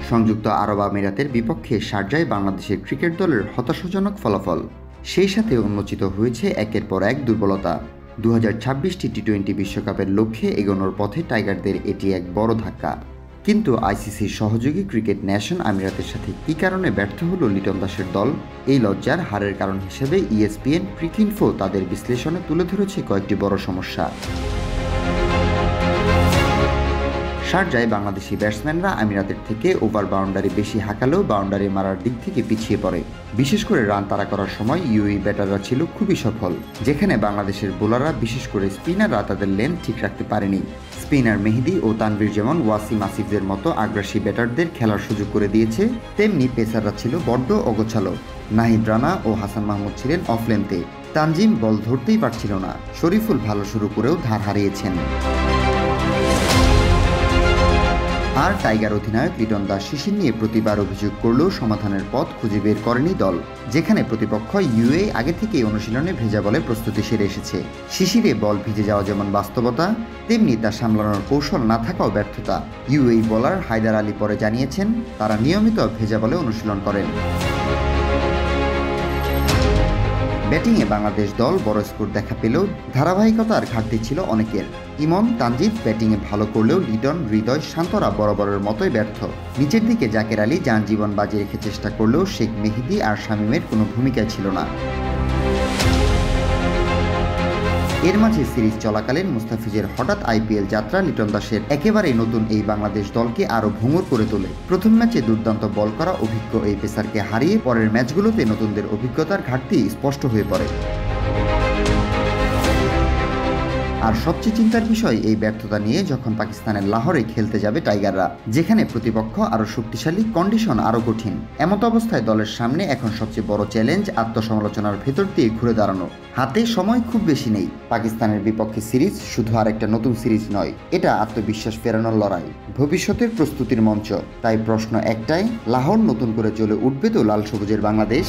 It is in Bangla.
সংযুক্ত আরব আমিরাতের বিপক্ষে শারজায় বাংলাদেশের ক্রিকেট দলের হতাশাজনক ফলাফল। সেই সাথে উন্মোচিত হয়েছে একের পর এক দুর্বলতা। 2026 টি-20 বিশ্বকাপের লক্ষ্যে এগোনোর পথে টাইগারদের এটি এক বড় ধাক্কা। কিন্তু আইসিসির সহযোগী ক্রিকেট নেশন আমিরাতের সাথে কী কারণে ব্যর্থ হলো লিটন দাসের দল? এই লজ্জার হারের কারণ হিসেবে ESPN ক্রিকইনফো তাদের বিশ্লেষণে তুলে ধরেছে কয়েকটি বড় সমস্যা। শারজায় বাংলাদেশি ব্যাটসম্যানরা আমিরাতের থেকে ওভার বাউন্ডারি বেশি হাঁকালেও বাউন্ডারি মারার দিক থেকে পিছিয়ে পড়ে। বিশেষ করে রান তাড়া করার সময় ইউএই ব্যাটাররা ছিল খুবই সফল, যেখানে বাংলাদেশের বোলাররা বিশেষ করে স্পিনাররা তাদের লেন্থ ঠিক রাখতে পারেনি। স্পিনার মেহেদী ও তানভীর যেমন ওয়াসিম আসিফদের মতো আগ্রাসী ব্যাটারদের খেলার সুযোগ করে দিয়েছে, তেমনি পেসাররা ছিল বড্ড অগোছালো। নাহিদ রানা ও হাসান মাহমুদ ছিলেন অফ লেন্থে, তানজিম বল ধরতেই পারছিল না, শরীফুল ভালো শুরু করেও ধার হারিয়েছেন। আর টাইগার অধিনায়ক লিটন দাস শিশির নিয়ে প্রতিবার অভিযোগ করলেও সমাধানের পথ খুঁজে বের করেনি দল, যেখানে প্রতিপক্ষ ইউএই আগে থেকেই অনুশীলনে ভেজা বলে প্রস্তুতি সেরে এসেছে। শিশিরে বল ভিজে যাওয়া যেমন বাস্তবতা, তেমনি তা সামলানোর কৌশল না থাকাও ব্যর্থতা। ইউএই বোলার হায়দার আলী পরে জানিয়েছেন, তারা নিয়মিত ভেজা বলে অনুশীলন করেন। ব্যাটিংয়ে বাংলাদেশ দল বড় স্কোর দেখা পেলেও ধারাবাহিকতার ঘাটতি ছিল অনেকের। ইমন, তানজিদ ব্যাটিংয়ে ভালো করলেও লিটন, হৃদয়, শান্তরা বরাবরের মতোই ব্যর্থ। নিচের দিকে জাকের আলী যান জীবন বাজি রেখে চেষ্টা করলেও শেখ মেহেদী আর শামীমের কোনো ভূমিকাই ছিল না। এর মাঝে সিরিজ চলাকালীন মুস্তাফিজের হঠাৎ IPL যাত্রা লিটন দাসের একেবারেই নতুন এই বাংলাদেশ দলকে আরও ভঙ্গুর করে তোলে। প্রথম ম্যাচে দুর্দান্ত বল করা অভিজ্ঞ এই পেসারকে হারিয়ে পরের ম্যাচগুলোতে নতুনদের অভিজ্ঞতার ঘাটতি স্পষ্ট হয়ে পড়ে। আর সবচেয়ে চিন্তার বিষয় এই ব্যর্থতা নিয়ে যখন পাকিস্তানের লাহোরে খেলতে যাবে টাইগাররা, যেখানে প্রতিপক্ষ আরও শক্তিশালী, কন্ডিশন আরও কঠিন। এমত অবস্থায় দলের সামনে এখন সবচেয়ে বড় চ্যালেঞ্জ আত্মসমালোচনার ভেতর দিয়ে ঘুরে দাঁড়ানো। হাতে সময় খুব বেশি নেই। পাকিস্তানের বিপক্ষে সিরিজ শুধু আরেকটা নতুন সিরিজ নয়, এটা আত্মবিশ্বাস ফেরানোর লড়াই, ভবিষ্যতের প্রস্তুতির মঞ্চ। তাই প্রশ্ন একটাই, লাহোর নতুন করে জ্বলে উঠবে তো লাল সবুজের বাংলাদেশ?